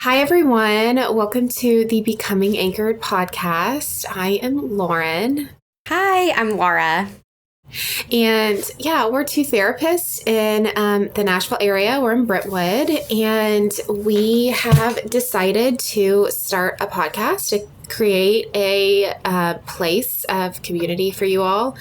Hi, everyone. Welcome to the Becoming Anchored podcast. I am Lauren. Hi, I'm Laura. And we're two therapists in the Nashville area. We're in Brentwood. And we have decided to start a podcast to create a place of community for you all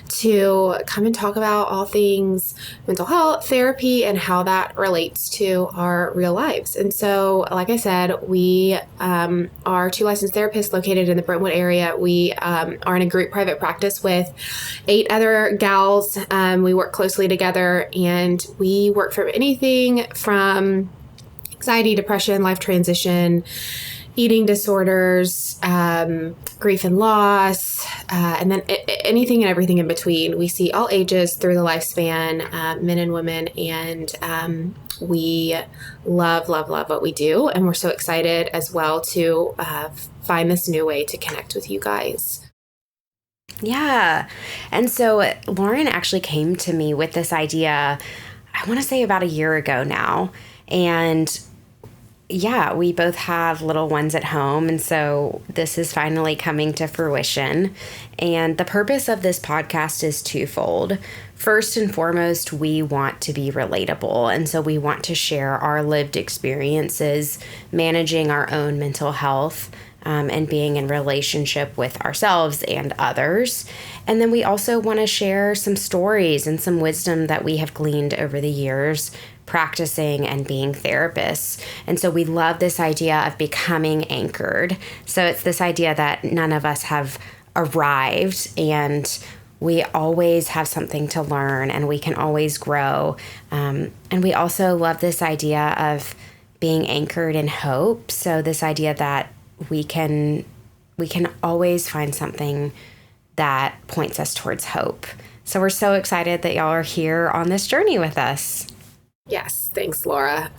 to come and talk about all things mental health, therapy, and how that relates to our real lives. And so, like I said, we are two licensed therapists located in the Brentwood area. We are in a group private practice with 8 other gals. We work closely together, and we work from anything from anxiety, depression, life transition, eating disorders, grief and loss, and then anything and everything in between. We see all ages through the lifespan, men and women, and we love what we do. And we're so excited as well to find this new way to connect with you guys. Yeah. And so Lauren actually came to me with this idea, I want to say about a year ago now. And yeah, we both have little ones at home, and so this is finally coming to fruition. And the purpose of this podcast is twofold. First and foremost, we want to be relatable, and so we want to share our lived experiences managing our own mental health and being in relationship with ourselves and others. And then we also want to share some stories and some wisdom that we have gleaned over the years practicing and being therapists. And so we love this idea of becoming anchored. So it's this idea that none of us have arrived, and we always have something to learn, and we can always grow. And we also love this idea of being anchored in hope. So this idea that we can always find something that points us towards hope. So we're so excited that y'all are here on this journey with us. Yes, thanks, Laura.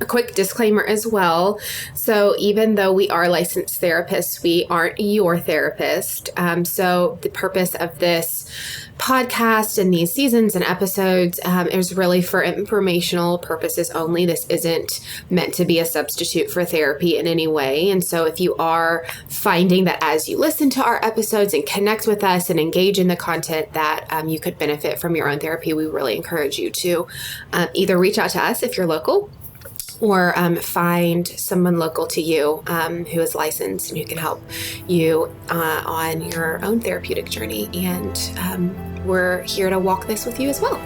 A quick disclaimer as well. So even though we are licensed therapists, we aren't your therapist. So the purpose of this podcast and these seasons and episodes is really for informational purposes only. This isn't meant to be a substitute for therapy in any way. And so if you are finding that as you listen to our episodes and connect with us and engage in the content that you could benefit from your own therapy, we really encourage you to either reach out to us if you're local, or find someone local to you who is licensed and who can help you on your own therapeutic journey. And we're here to walk this with you as well.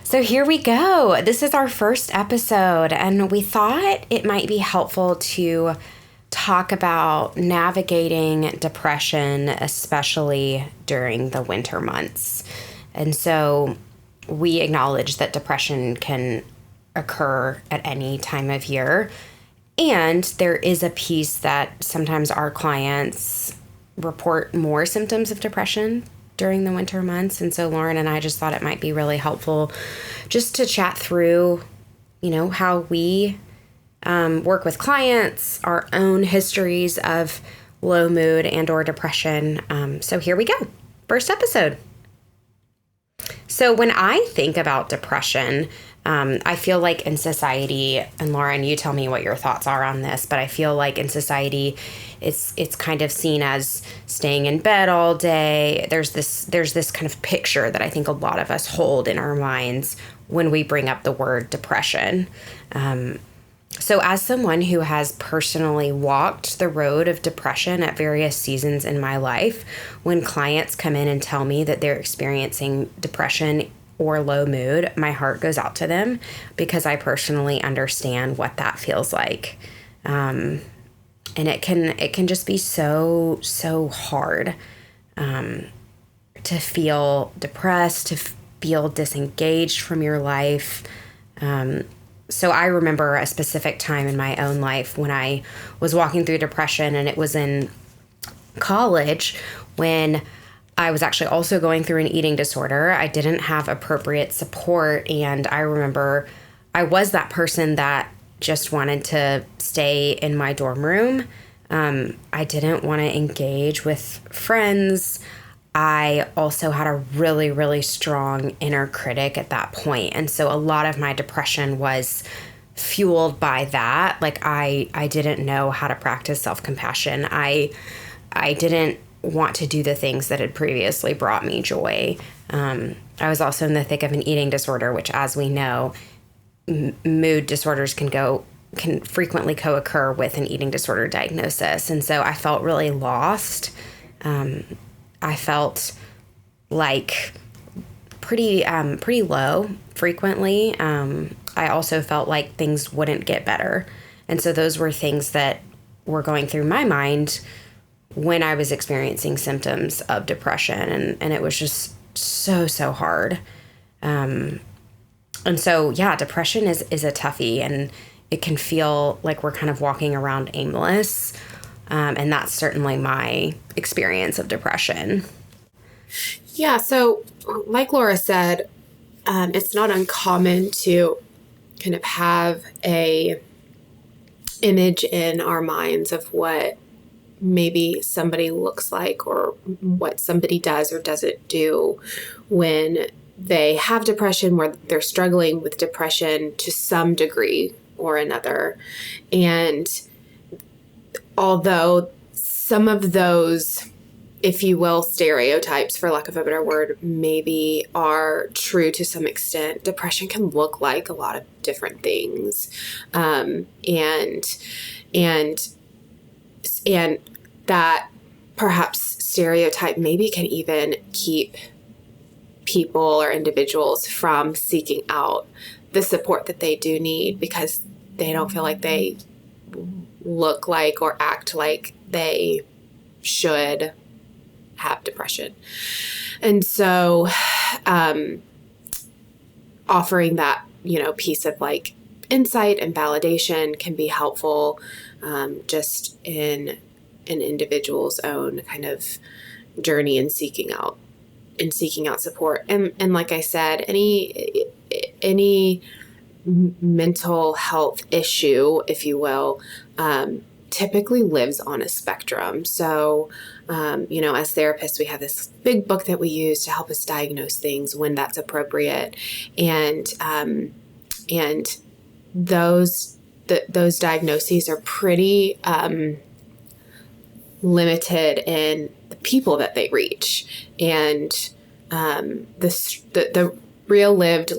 So here we go. This is our first episode, and we thought it might be helpful to talk about navigating depression, especially during the winter months. And so we acknowledge that depression can occur at any time of year. And there is a piece that sometimes our clients report more symptoms of depression during the winter months. And so Lauren and I just thought it might be really helpful just to chat through, how we work with clients, our own histories of low mood and or depression. So here we go. First episode. So when I think about depression, I feel like in society, and Lauren, you tell me what your thoughts are on this, but I feel like in society, it's kind of seen as staying in bed all day. There's this kind of picture that I think a lot of us hold in our minds when we bring up the word depression. So as someone who has personally walked the road of depression at various seasons in my life, when clients come in and tell me that they're experiencing depression or low mood, my heart goes out to them because I personally understand what that feels like. And it can just be so hard to feel depressed, to feel disengaged from your life. So I remember a specific time in my own life when I was walking through depression, and it was in college when I was actually also going through an eating disorder. I didn't have appropriate support. And I remember I was that person that just wanted to stay in my dorm room. I didn't want to engage with friends. I also had a really, really strong inner critic at that point. And so a lot of my depression was fueled by that. Like I didn't know how to practice self-compassion. I didn't want to do the things that had previously brought me joy. I was also in the thick of an eating disorder, which, as we know, mood disorders can frequently co-occur with an eating disorder diagnosis. And so I felt really lost. I felt like pretty low frequently. I also felt like things wouldn't get better. And so those were things that were going through my mind when I was experiencing symptoms of depression. And it was just so hard. And so, yeah, depression is a toughie, and it can feel like we're kind of walking around aimless. And that's certainly my experience of depression. Yeah, so like Laura said, it's not uncommon to kind of have a image in our minds of what maybe somebody looks like or what somebody does or doesn't do when they have depression, where they're struggling with depression to some degree or another. And although some of those, if you will, stereotypes, for lack of a better word, maybe are true to some extent, depression can look like a lot of different things. And that perhaps stereotype maybe can even keep people or individuals from seeking out the support that they do need, because they don't feel like they look like or act like they should have depression. And so offering that, piece of like insight and validation can be helpful, just in an individual's own kind of journey in seeking out support. And like I said, any mental health issue, if you will, typically lives on a spectrum. So, as therapists, we have this big book that we use to help us diagnose things when that's appropriate. And those diagnoses are pretty limited in the people that they reach, and the real lived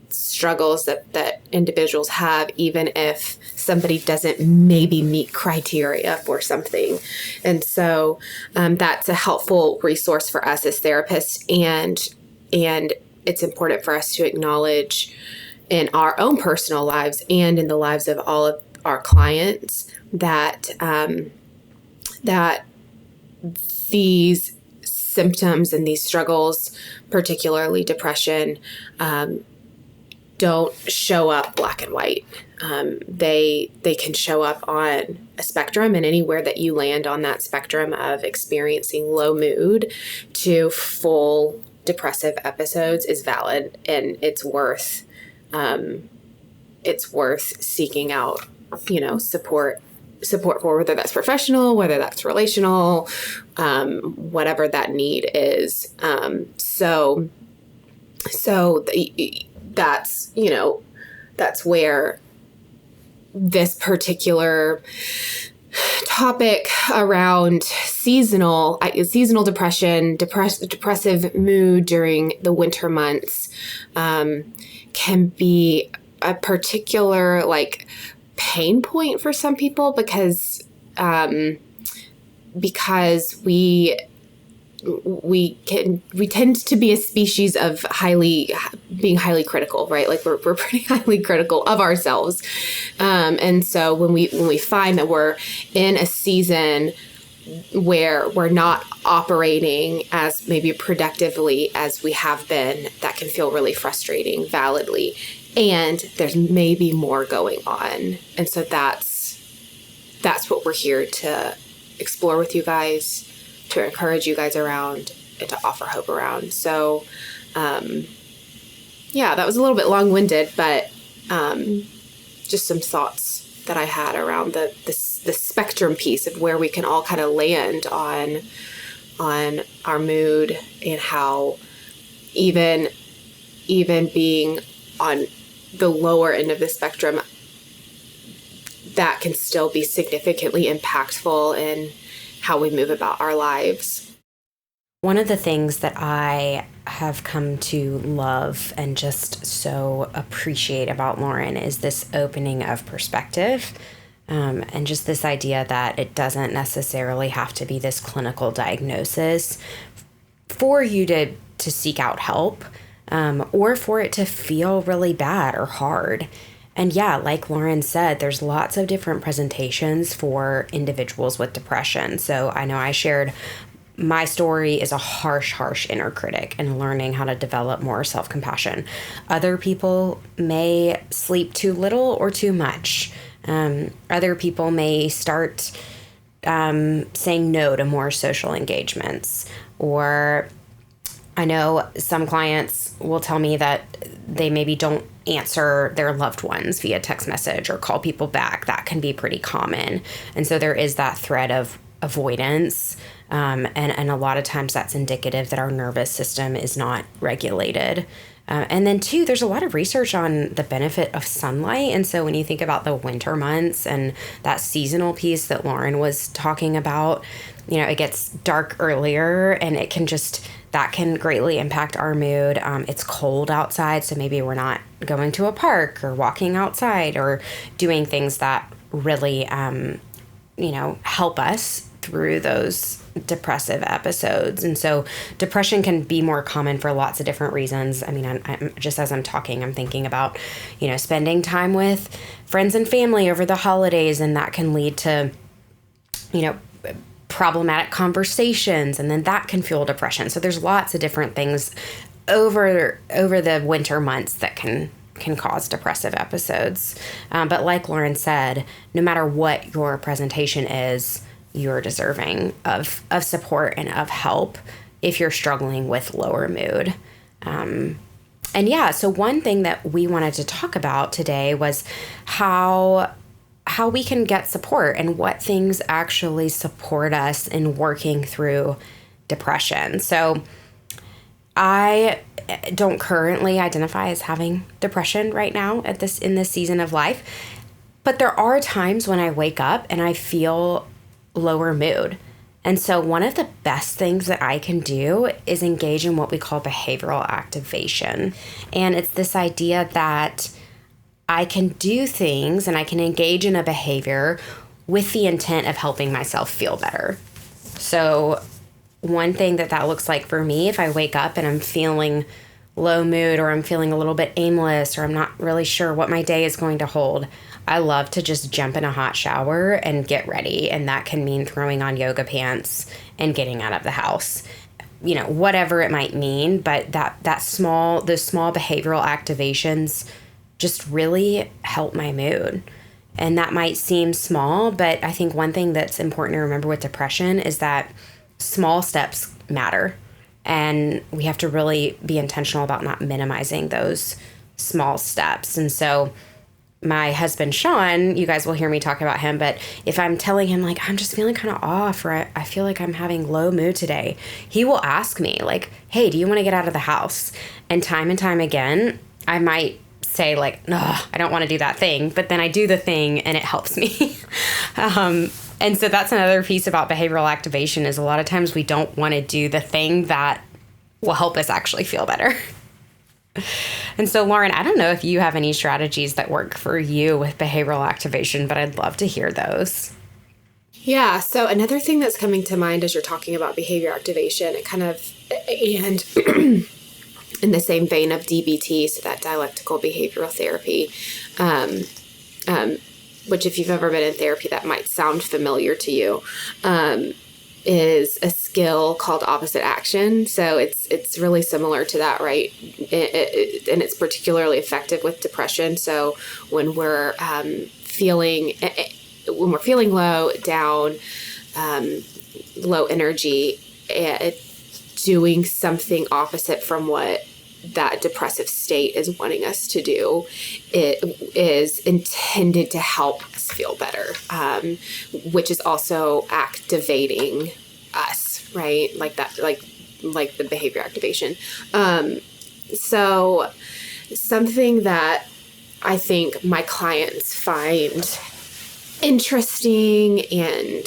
struggles that individuals have, even if somebody doesn't maybe meet criteria for something. And so that's a helpful resource for us as therapists, and it's important for us to acknowledge in our own personal lives and in the lives of all of our clients that these symptoms and these struggles, particularly depression, don't show up black and white. They can show up on a spectrum, and anywhere that you land on that spectrum of experiencing low mood to full depressive episodes is valid, and it's worth seeking out, support for, whether that's professional, whether that's relational, whatever that need is. So that's where this particular topic around seasonal depression, depressive mood during the winter months, can be a particular pain point for some people, because we tend to be a species of being highly critical, right? Like we're pretty highly critical of ourselves. And so when we find that we're in a season where we're not operating as maybe productively as we have been, that can feel really frustrating, validly. And there's maybe more going on. And so that's what we're here to explore with you guys, to encourage you guys around, to offer hope around. So, yeah, that was a little bit long-winded, but just some thoughts that I had around the spectrum piece of where we can all kind of land on our mood, and how even being on the lower end of the spectrum, that can still be significantly impactful in how we move about our lives. One of the things that I have come to love and just so appreciate about Lauren is this opening of perspective, and just this idea that it doesn't necessarily have to be this clinical diagnosis for you to seek out help, or for it to feel really bad or hard. And yeah, like Lauren said, there's lots of different presentations for individuals with depression. So I know I shared my story is a harsh inner critic, and learning how to develop more self-compassion. Other people may sleep too little or too much. Other people may start saying no to more social engagements. Or I know some clients will tell me that they maybe don't answer their loved ones via text message or call people back. That can be pretty common. And so there is that thread of avoidance. And a lot of times that's indicative that our nervous system is not regulated. And then two, there's a lot of research on the benefit of sunlight. And so when you think about the winter months and that seasonal piece that Lauren was talking about, it gets dark earlier, and that can greatly impact our mood. It's cold outside, so maybe we're not going to a park or walking outside or doing things that really, help us through those depressive episodes. And so depression can be more common for lots of different reasons. I mean, I'm just as I'm talking, I'm thinking about, spending time with friends and family over the holidays, and that can lead to, problematic conversations, and then that can fuel depression. So there's lots of different things over the winter months that can cause depressive episodes. But like Lauren said, no matter what your presentation is, you're deserving of support and of help if you're struggling with lower mood. So one thing that we wanted to talk about today was how we can get support and what things actually support us in working through depression. So I don't currently identify as having depression right now in this season of life, but there are times when I wake up and I feel lower mood. And so one of the best things that I can do is engage in what we call behavioral activation. And it's this idea that I can do things and I can engage in a behavior with the intent of helping myself feel better. So one thing that looks like for me, if I wake up and I'm feeling low mood, or I'm feeling a little bit aimless, or I'm not really sure what my day is going to hold, I love to just jump in a hot shower and get ready. And that can mean throwing on yoga pants and getting out of the house, whatever it might mean. But those small behavioral activations just really help my mood. And that might seem small, but I think one thing that's important to remember with depression is that small steps matter. And we have to really be intentional about not minimizing those small steps. And so my husband, Sean, you guys will hear me talk about him, but if I'm telling him, like, I'm just feeling kind of off, or I feel like I'm having low mood today, he will ask me, like, hey, do you want to get out of the house? And time again, I might say, like, no, I don't want to do that thing, but then I do the thing and it helps me. And so that's another piece about behavioral activation, is a lot of times we don't want to do the thing that will help us actually feel better. And so, Lauren, I don't know if you have any strategies that work for you with behavioral activation, but I'd love to hear those. Yeah. So another thing that's coming to mind as you're talking about behavior activation, and in the same vein of DBT, so that dialectical behavioral therapy, which if you've ever been in therapy, that might sound familiar to you, is a skill called opposite action. So it's really similar to that, right? And it's particularly effective with depression. So when we're feeling low, down, low energy, doing something opposite from what that depressive state is wanting us to do. It is intended to help us feel better, which is also activating us, right? Like that, like the behavior activation. So something that I think my clients find interesting and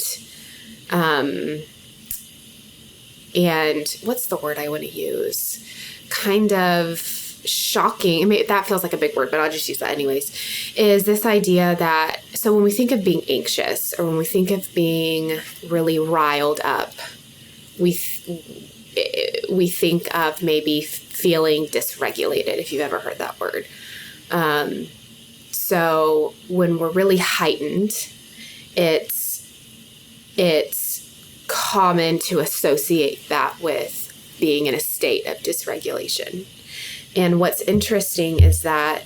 what's the word I want to use? Kind of shocking. I mean, that feels like a big word, but I'll just use that anyways, is this idea that, so when we think of being anxious or when we think of being really riled up, we think of maybe feeling dysregulated, if you've ever heard that word. So when we're really heightened, it's common to associate that with being in a state of dysregulation. And what's interesting is that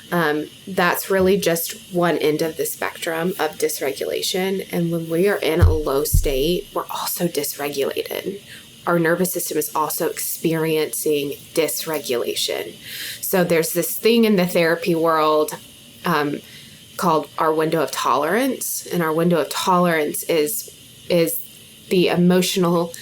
that's really just one end of the spectrum of dysregulation. And when we are in a low state, we're also dysregulated. Our nervous system is also experiencing dysregulation. So there's this thing in the therapy world called our window of tolerance. And our window of tolerance is the emotional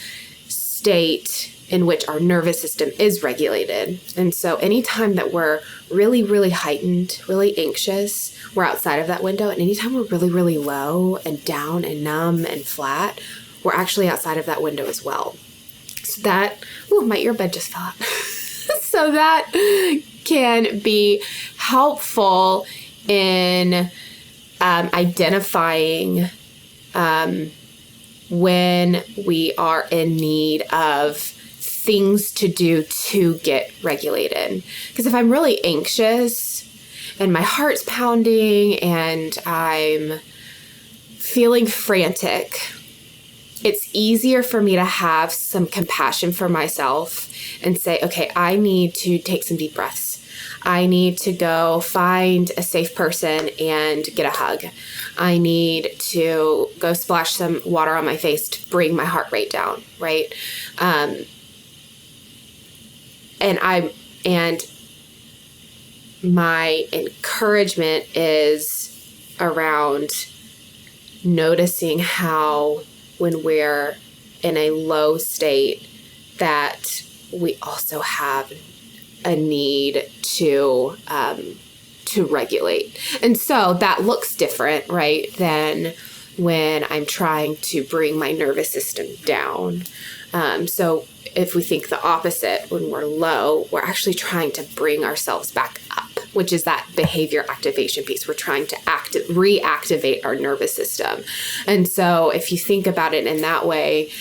state in which our nervous system is regulated. And so anytime that we're really, really heightened, really anxious, we're outside of that window. And anytime we're really, really low and down and numb and flat, we're actually outside of that window as well. So that, my earbud just fell out. So that can be helpful in identifying when we are in need of things to do to get regulated. Because if I'm really anxious and my heart's pounding and I'm feeling frantic, it's easier for me to have some compassion for myself and say, okay, I need to take some deep breaths. I need to go find a safe person and get a hug. I need to go splash some water on my face to bring my heart rate down, right? And my encouragement is around noticing how when we're in a low state that we also have a need to regulate. And so that looks different, right, than when I'm trying to bring my nervous system down. So if we think the opposite, when we're low, we're actually trying to bring ourselves back up, which is that behavior activation piece. We're trying to reactivate our nervous system. And so if you think about it in that way,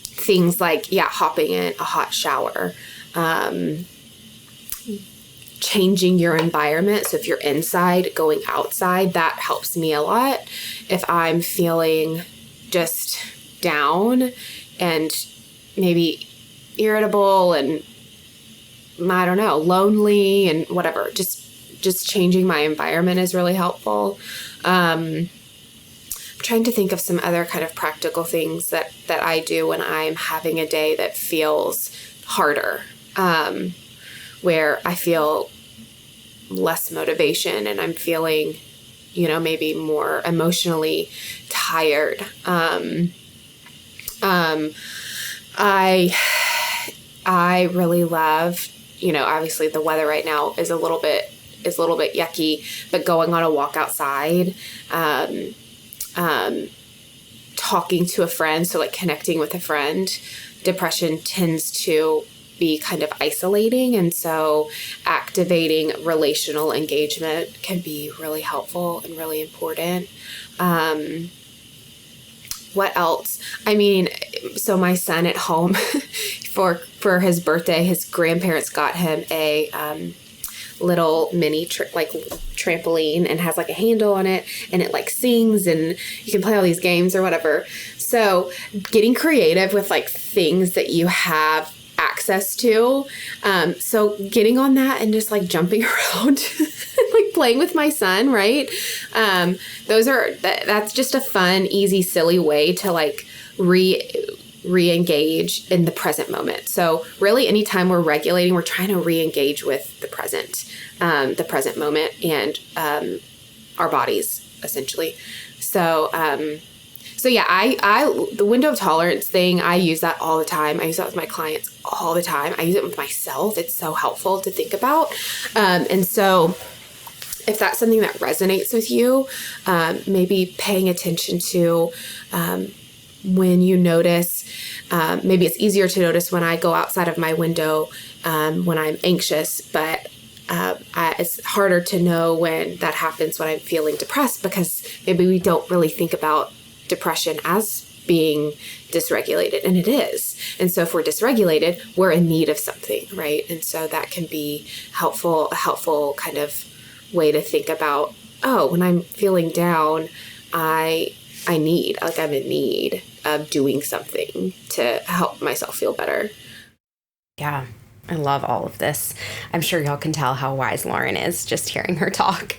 things like, hopping in a hot shower, changing your environment. So if you're inside, going outside, that helps me a lot. If I'm feeling just down and maybe irritable and I don't know, lonely and whatever, just changing my environment is really helpful. I'm trying to think of some other kind of practical things that I do when I'm having a day that feels harder, where I feel less motivation and I'm feeling, maybe more emotionally tired. I really love, obviously the weather right now is a little bit yucky, but going on a walk outside, talking to a friend, so like connecting with a friend. Depression tends to be kind of isolating, and so activating relational engagement can be really helpful and really important. What else? I mean, so my son at home, for his birthday, his grandparents got him a little mini trampoline, and has like a handle on it, and it like sings, and you can play all these games or whatever. So getting creative with like things that you have access to. So getting on that and just like jumping around, like playing with my son, right? That's just a fun, easy, silly way to like re-engage in the present moment. So really anytime we're regulating, we're trying to re-engage with the present moment and our bodies essentially. So yeah, I the window of tolerance thing, I use that all the time. I use that with my clients all the time. I use it with myself. It's so helpful to think about. And so if that's something that resonates with you, maybe paying attention to when you notice, maybe it's easier to notice when I go outside of my window when I'm anxious, but it's harder to know when that happens when I'm feeling depressed, because maybe we don't really think about depression as being dysregulated, and it is. And so if we're dysregulated, we're in need of something, right? And so that can be a helpful kind of way to think about, oh, when I'm feeling down, I'm in need of doing something to help myself feel better. Yeah, I love all of this. I'm sure y'all can tell how wise Lauren is just hearing her talk.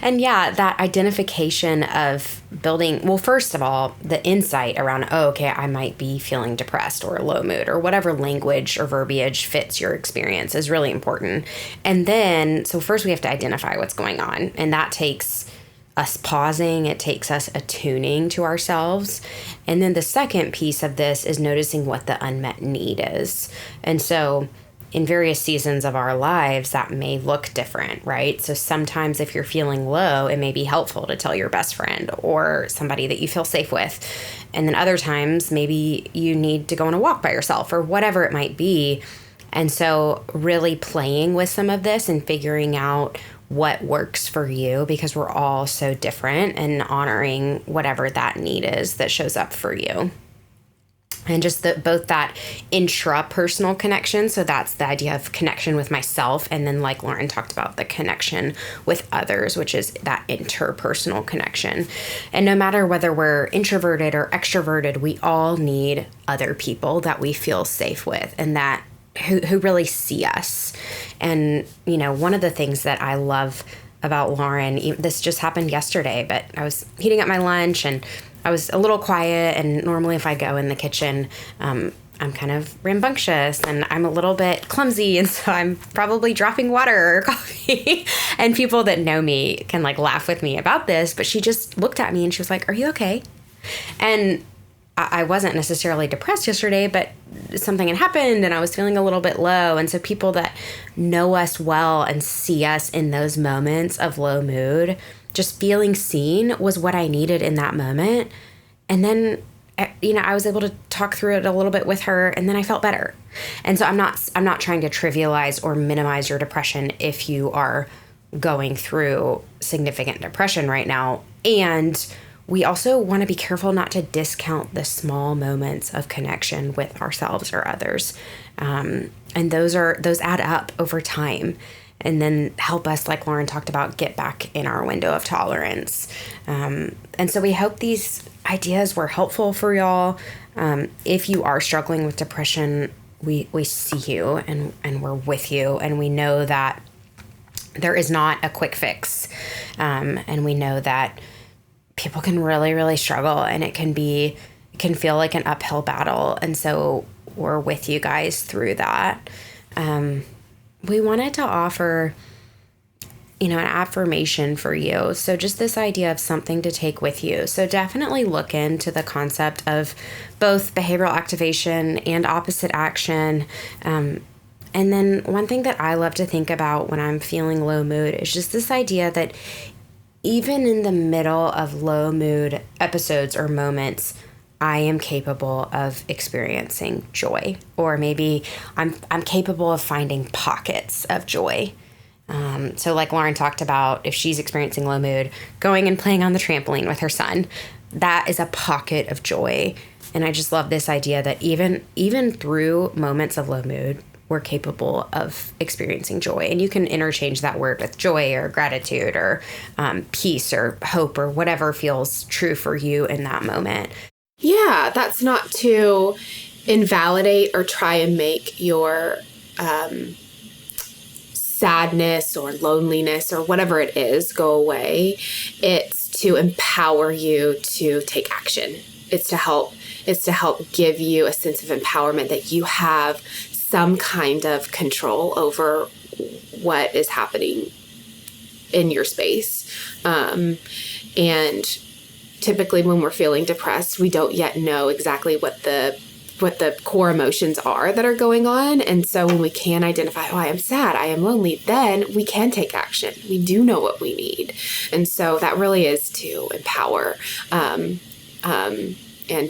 And yeah, that identification of building, well, first of all, the insight around, oh, okay, I might be feeling depressed or low mood or whatever language or verbiage fits your experience is really important. And then, so first we have to identify what's going on. And that takes us pausing, it takes us attuning to ourselves. And then the second piece of this is noticing what the unmet need is. And so in various seasons of our lives, that may look different, right? So sometimes if you're feeling low, it may be helpful to tell your best friend or somebody that you feel safe with. And then other times, maybe you need to go on a walk by yourself or whatever it might be. And so really playing with some of this and figuring out what works for you, because we're all so different, and honoring whatever that need is that shows up for you. And just both that intrapersonal connection. So that's the idea of connection with myself. And then like Lauren talked about, the connection with others, which is that interpersonal connection. And no matter whether we're introverted or extroverted, we all need other people that we feel safe with and that who really see us. And, you know, one of the things that I love about Lauren, this just happened yesterday, but I was heating up my lunch and I was a little quiet, and normally if I go in the kitchen, I'm kind of rambunctious and I'm a little bit clumsy, and so I'm probably dropping water or coffee. And people that know me can like laugh with me about this, but she just looked at me and she was like, "Are you okay?" And I wasn't necessarily depressed yesterday, but something had happened and I was feeling a little bit low. And so people that know us well and see us in those moments of low mood, just feeling seen was what I needed in that moment. And then, you know, I was able to talk through it a little bit with her, and then I felt better. And so I'm not trying to trivialize or minimize your depression if you are going through significant depression right now. And we also want to be careful not to discount the small moments of connection with ourselves or others. And those add up over time, and then help us, like Lauren talked about, get back in our window of tolerance. And so we hope these ideas were helpful for y'all. If you are struggling with depression, we see you and we're with you, and we know that there is not a quick fix. And we know that people can really, really struggle, and it can feel like an uphill battle. And so we're with you guys through that. We wanted to offer, you know, an affirmation for you. So just this idea of something to take with you. So definitely look into the concept of both behavioral activation and opposite action. And then one thing that I love to think about when I'm feeling low mood is just this idea that even in the middle of low mood episodes or moments, I am capable of experiencing joy, or maybe I'm capable of finding pockets of joy. So like Lauren talked about, if she's experiencing low mood, going and playing on the trampoline with her son, that is a pocket of joy. And I just love this idea that even through moments of low mood, we're capable of experiencing joy. And you can interchange that word with joy or gratitude or peace or hope or whatever feels true for you in that moment. Yeah, that's not to invalidate or try and make your sadness or loneliness or whatever it is go away. It's to empower you to take action. It's to help is to help give you a sense of empowerment that you have some kind of control over what is happening in your space. And typically when we're feeling depressed, we don't yet know exactly what the core emotions are that are going on. And so when we can identify, oh, I am sad, I am lonely, then we can take action. We do know what we need. And so that really is to empower and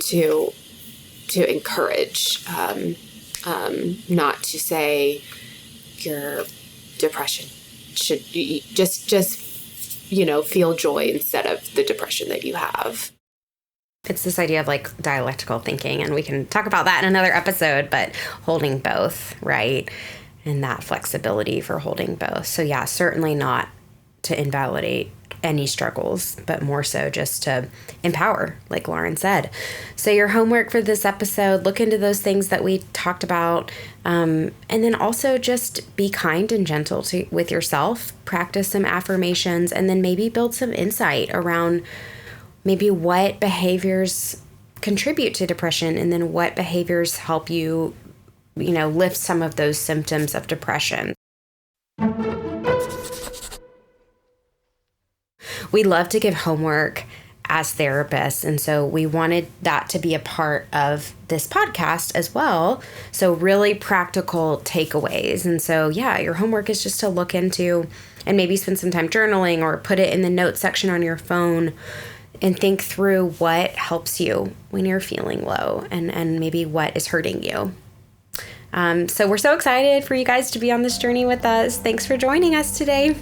to encourage, not to say your depression should be just feel joy instead of the depression that you have. It's this idea of like dialectical thinking, and we can talk about that in another episode, but holding both, right? And that flexibility for holding both. So yeah, certainly not to invalidate any struggles, but more so just to empower, like Lauren said. So your homework for this episode, look into those things that we talked about, and then also just be kind and gentle with yourself, practice some affirmations, and then maybe build some insight around maybe what behaviors contribute to depression, and then what behaviors help you, lift some of those symptoms of depression. We love to give homework as therapists, and so we wanted that to be a part of this podcast as well. So really practical takeaways. And so, yeah, your homework is just to look into and maybe spend some time journaling or put it in the notes section on your phone and think through what helps you when you're feeling low and maybe what is hurting you. So we're so excited for you guys to be on this journey with us. Thanks for joining us today.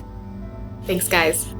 Thanks, guys.